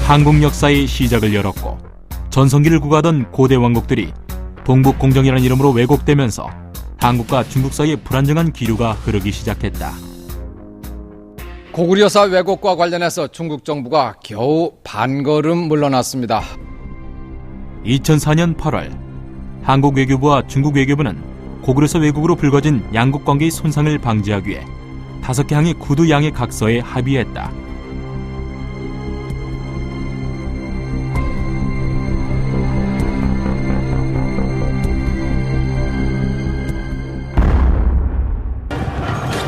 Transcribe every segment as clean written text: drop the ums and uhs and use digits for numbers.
한국 역사의 시작을 열었고 전성기를 구가하던 고대 왕국들이 동북공정이라는 이름으로 왜곡되면서 한국과 중국 사이에 불안정한 기류가 흐르기 시작했다. 고구려사 왜곡과 관련해서 중국 정부가 겨우 반걸음 물러났습니다. 2004년 8월 한국 외교부와 중국 외교부는 고구려사 왜곡으로 불거진 양국 관계의 손상을 방지하기 위해 5개 항의 구두 양해 각서에 합의했다.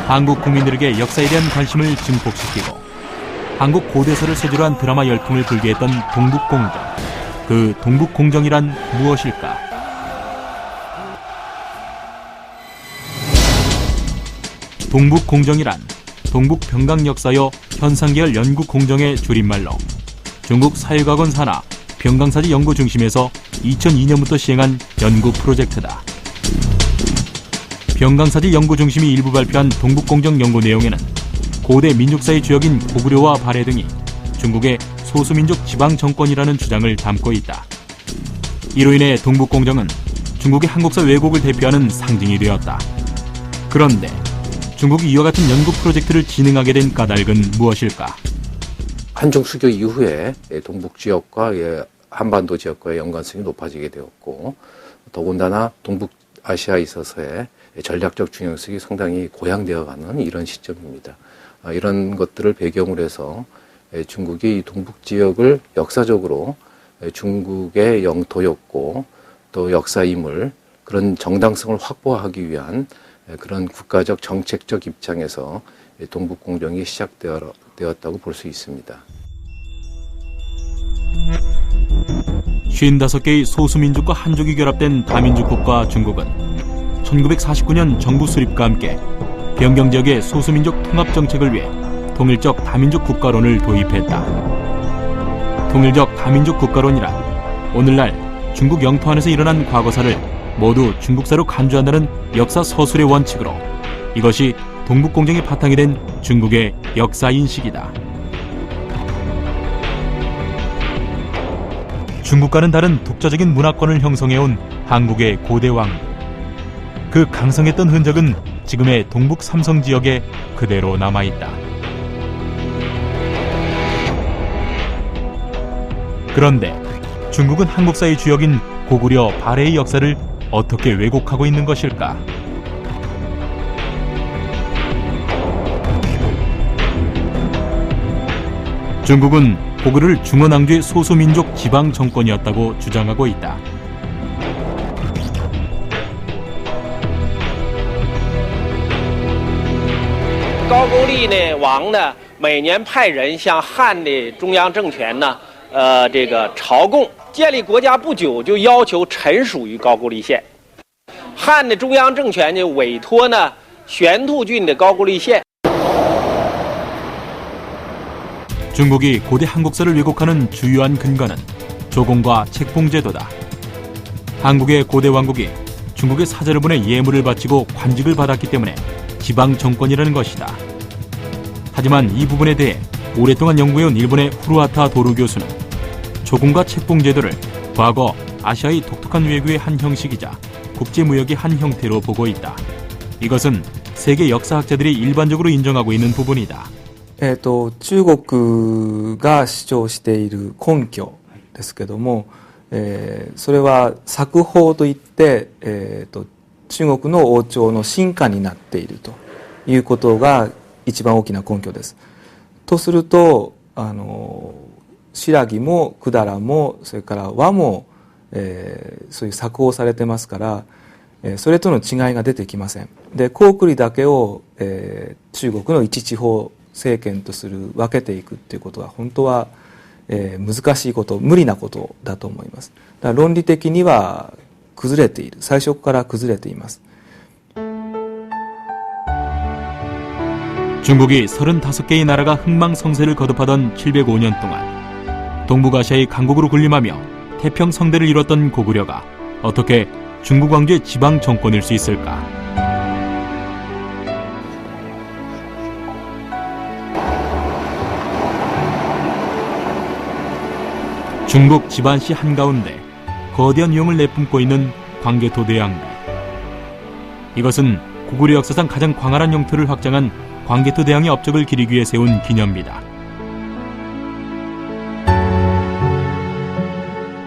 한국 국민들에게 역사에 대한 관심을 증폭시키고 한국 고대사를 소재로 한 드라마 열풍을 불게 했던 동북공정. 그 동북공정이란 무엇일까? 동북공정이란 동북병강역사여 현상계열 연구공정의 줄임말로 중국 사회과건 산하 병강사지 연구 중심에서 2002년부터 시행한 연구 프로젝트다. 병강사지 연구 중심이 일부 발표한 동북공정 연구 내용에는 고대 민족사의 주역인 고구려와 발해 등이 중국의 소수민족 지방정권이라는 주장을 담고 있다. 이로 인해 동북공정은 중국의 한국사 왜곡을 대표하는 상징이 되었다. 그런데 중국이 이와 같은 연구 프로젝트를 진행하게 된 까닭은 무엇일까? 한중 수교 이후에 동북 지역과 한반도 지역과의 연관성이 높아지게 되었고, 더군다나 동북아시아에 있어서의 전략적 중요성이 상당히 고양되어가는 이런 시점입니다. 이런 것들을 배경으로 해서 중국이 이 동북 지역을 역사적으로 중국의 영토였고 또 역사임을 그런 정당성을 확보하기 위한 그런 국가적 정책적 입장에서 동북공정이 시작되었다고 볼 수 있습니다. 55개의 소수민족과 한족이 결합된 다민족 국가 중국은 1949년 정부 수립과 함께 변경지역의 소수민족 통합정책을 위해 통일적 다민족 국가론을 도입했다. 통일적 다민족 국가론이란 오늘날 중국 영토 안에서 일어난 과거사를 모두 중국사로 간주한다는 역사 서술의 원칙으로 이것이 동북공정의 바탕이 된 중국의 역사인식이다. 중국과는 다른 독자적인 문화권을 형성해온 한국의 고대 왕국. 그 강성했던 흔적은 지금의 동북 삼성 지역에 그대로 남아있다. 그런데 중국은 한국사의 주역인 고구려 발해의 역사를 어떻게 왜곡하고 있는 것일까? 중국은 고구려를 중원왕조의 소수민족 지방 정권이었다고 주장하고 있다. 高句丽呢王呢每年派人向汉的中央政权呢这个朝贡，建立国家不久就要求臣属于高句丽县。汉的中央政权呢委托呢玄兔郡的高句丽县。 중국이 고대 한국사를 왜곡하는 주요한 근거는 조공과 책봉제도다. 한국의 고대 왕국이 중국의 사자를 보내 예물을 바치고 관직을 받았기 때문에 지방 정권이라는 것이다. 하지만 이 부분에 대해 오랫동안 연구해온 일본의 후루하타 도루 교수는 조공과 책봉제도를 과거 아시아의 독특한 외교의 한 형식이자 국제무역의 한 형태로 보고 있다. 이것은 세계 역사학자들이 일반적으로 인정하고 있는 부분이다. 中国が主張している根拠ですけども、それは作法といって、中国の王朝の臣下になっているということが一番大きな根拠です。とすると、新羅も百済もそれから倭も、そういう作法されてますから、それとの違いが出てきません。で、高句麗だけを、中国の一地方政権とする分けていくっていうことは本当は、難しいこと無理なことだと思います。だから論理的には崩れている最初から崩れています。 중국이 35개의 나라가 흥망성쇠를 거듭하던 705년 동안 동북아시아의 강국으로 군림하며 태평성대를 이뤘던 고구려가 어떻게 중국 왕조의 지방 정권일 수 있을까? 중국 지반시 한가운데 거대한 위용을 내뿜고 있는 광개토 대왕배. 이것은 고구려 역사상 가장 광활한 영토를 확장한 광개토 대왕의 업적을 기리기 위해 세운 기념비다.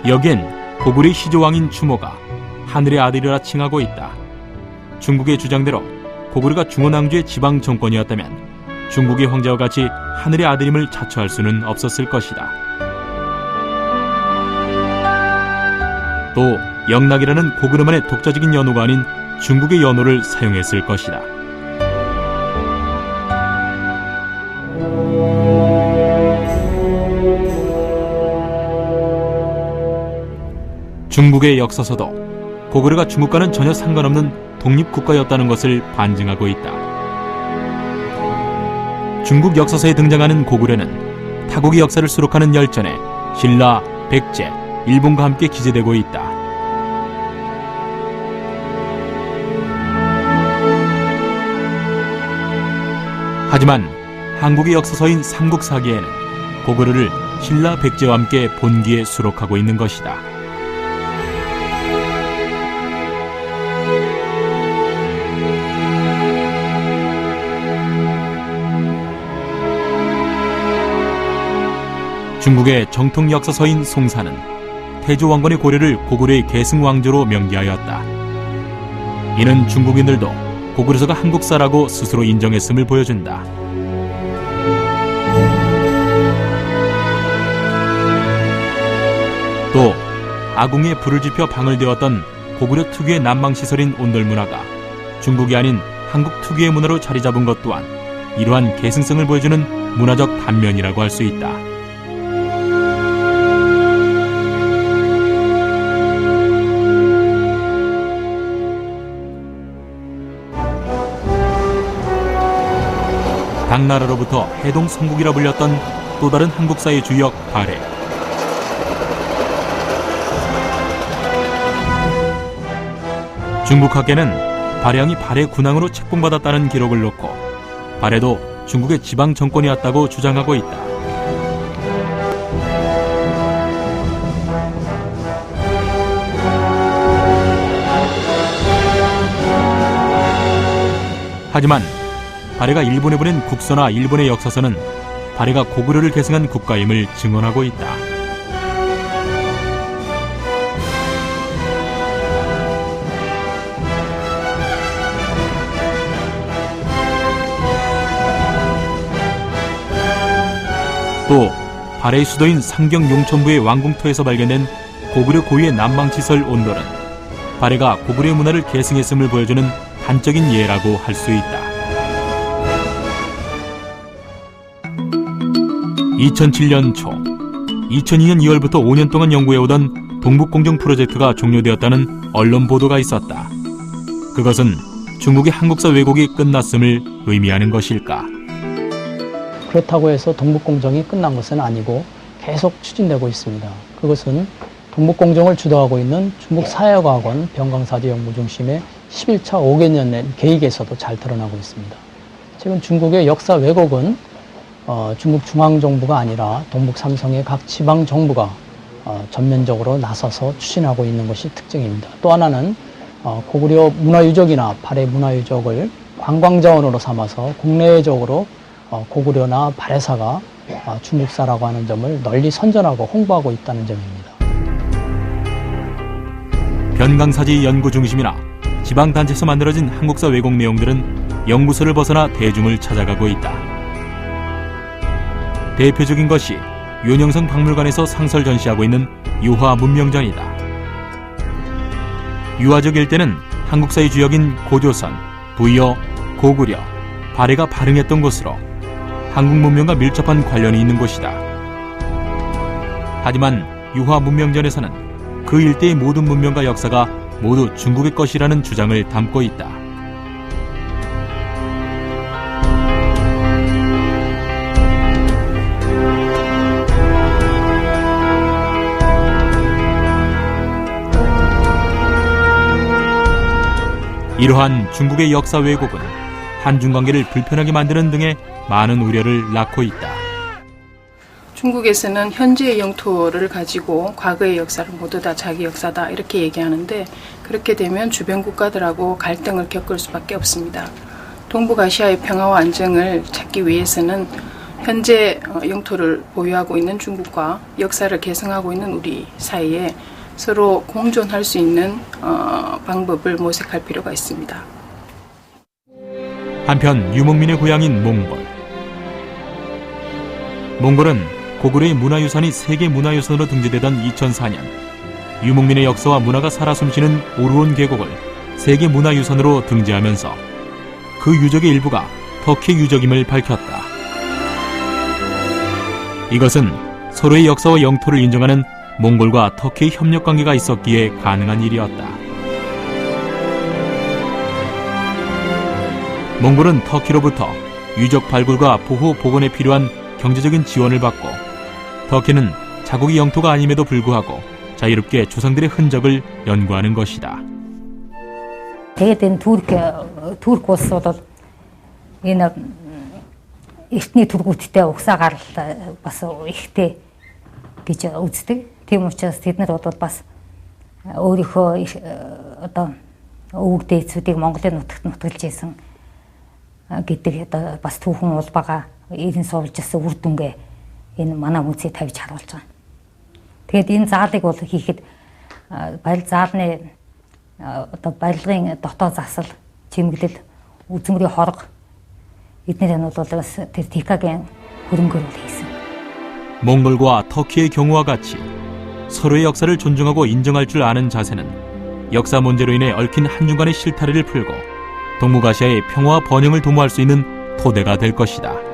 여기엔 고구려의 시조왕인 추모가 하늘의 아들이라 칭하고 있다. 중국의 주장대로 고구려가 중원왕조의 지방 정권이었다면 중국의 황제와 같이 하늘의 아들임을 자처할 수는 없었을 것이다. 또 영락이라는 고구려만의 독자적인 연호가 아닌 중국의 연호를 사용했을 것이다. 중국의 역사서도 고구려가 중국과는 전혀 상관없는 독립국가였다는 것을 반증하고 있다. 중국 역사서에 등장하는 고구려는 타국의 역사를 수록하는 열전에 신라, 백제, 일본과 함께 기재되고 있다. 하지만 한국의 역사서인 삼국사기에는 고구려를 신라, 백제와 함께 본기에 수록하고 있는 것이다. 중국의 정통 역사서인 송사는 태조 왕건의 고려를 고구려의 계승왕조로 명기하였다. 이는 중국인들도 고구려서가 한국사라고 스스로 인정했음을 보여준다. 또 아궁이에 불을 지펴 방을 데웠던 고구려 특유의 난망시설인 온돌문화가 중국이 아닌 한국 특유의 문화로 자리잡은 것 또한 이러한 계승성을 보여주는 문화적 단면이라고 할 수 있다. 당나라로부터 해동 성국이라 불렸던 또 다른 한국사의 주역 발해. 중국학계는 발해왕이 발해 군왕으로 책봉받았다는 기록을 놓고 발해도 중국의 지방 정권이었다고 주장하고 있다. 하지만 발해가 일본에 보낸 국서나 일본의 역사서는 발해가 고구려를 계승한 국가임을 증언하고 있다. 또 발해의 수도인 상경 용천부의 왕궁터에서 발견된 고구려 고유의 난망시설 온돌은 발해가 고구려의 문화를 계승했음을 보여주는 단적인 예라고 할 수 있다. 2007년 초, 2002년 2월부터 5년 동안 연구해오던 동북공정 프로젝트가 종료되었다는 언론 보도가 있었다. 그것은 중국의 한국사 왜곡이 끝났음을 의미하는 것일까? 그렇다고 해서 동북공정이 끝난 것은 아니고 계속 추진되고 있습니다. 그것은 동북공정을 주도하고 있는 중국사회과학원 병강사대연구중심의 11차 5개년 계획에서도 잘 드러나고 있습니다. 지금 중국의 역사 왜곡은 중국 중앙정부가 아니라 동북 삼성의 각 지방정부가 전면적으로 나서서 추진하고 있는 것이 특징입니다. 또 하나는 고구려 문화유적이나 발해 문화유적을 관광자원으로 삼아서 국내적으로 고구려나 발해사가 중국사라고 하는 점을 널리 선전하고 홍보하고 있다는 점입니다. 변강사지 연구중심이나 지방단체에서 만들어진 한국사 왜곡 내용들은 연구소를 벗어나 대중을 찾아가고 있다. 대표적인 것이 윤영성 박물관에서 상설 전시하고 있는 유화 문명전이다. 유화적 일대는 한국사의 주역인 고조선, 부여, 고구려, 발해가 발흥했던 곳으로 한국 문명과 밀접한 관련이 있는 곳이다. 하지만 유화 문명전에서는 그 일대의 모든 문명과 역사가 모두 중국의 것이라는 주장을 담고 있다. 이러한 중국의 역사 왜곡은 한중 관계를 불편하게 만드는 등의 많은 우려를 낳고 있다. 중국에서는 현재의 영토를 가지고 과거의 역사를 모두 다 자기 역사다 이렇게 얘기하는데 그렇게 되면 주변 국가들하고 갈등을 겪을 수밖에 없습니다. 동북아시아의 평화와 안정을 찾기 위해서는 현재 영토를 보유하고 있는 중국과 역사를 계승하고 있는 우리 사이에 서로 공존할 수 있는 방법을 모색할 필요가 있습니다. 한편 유목민의 고향인 몽골. 몽골은 고구려의 문화유산이 세계문화유산으로 등재되던 2004년 유목민의 역사와 문화가 살아 숨쉬는 오르온 계곡을 세계문화유산으로 등재하면서 그 유적의 일부가 터키 유적임을 밝혔다. 이것은 서로의 역사와 영토를 인정하는 몽골과 터키의 협력관계가 있었기에 가능한 일이었다. 몽골은 터키로부터 유적 발굴과 보호 복원에 필요한 경제적인 지원을 받고 터키는 자국의 영토가 아님에도 불구하고 자유롭게 조상들의 흔적을 연구하는 것이다. Тэгээд энэ Турк улсуудад энэ эртний тургуудтай угсаа гарал бас ихтэй гэж үздэг. Тийм учраас тэд нар бас өөрийнхөө одоо өвөг дээдсүүдийг Монголын нутагт нутгалж исэн гэдэг одоо бас түүхэн улбагаа ирэн суулжсэн үр дүнгээ энэ манай музей тавьж харуулж байгаа. Тэгээд энэ заалыг бол хийхэд барил заалны одоо барилгын дотоод засал, чимэглэл, үзмэрийн хорго эднэр нь бол бас тэр ТК-гийн хөрөнгөөр хийсэн. 몽골과 터키의 경우와 같이 서로의 역사를 존중하고 인정할 줄 아는 자세는 역사 문제로 인해 얽힌 한중간의 실타래를 풀고 동북아시아의 평화와 번영을 도모할 수 있는 토대가 될 것이다.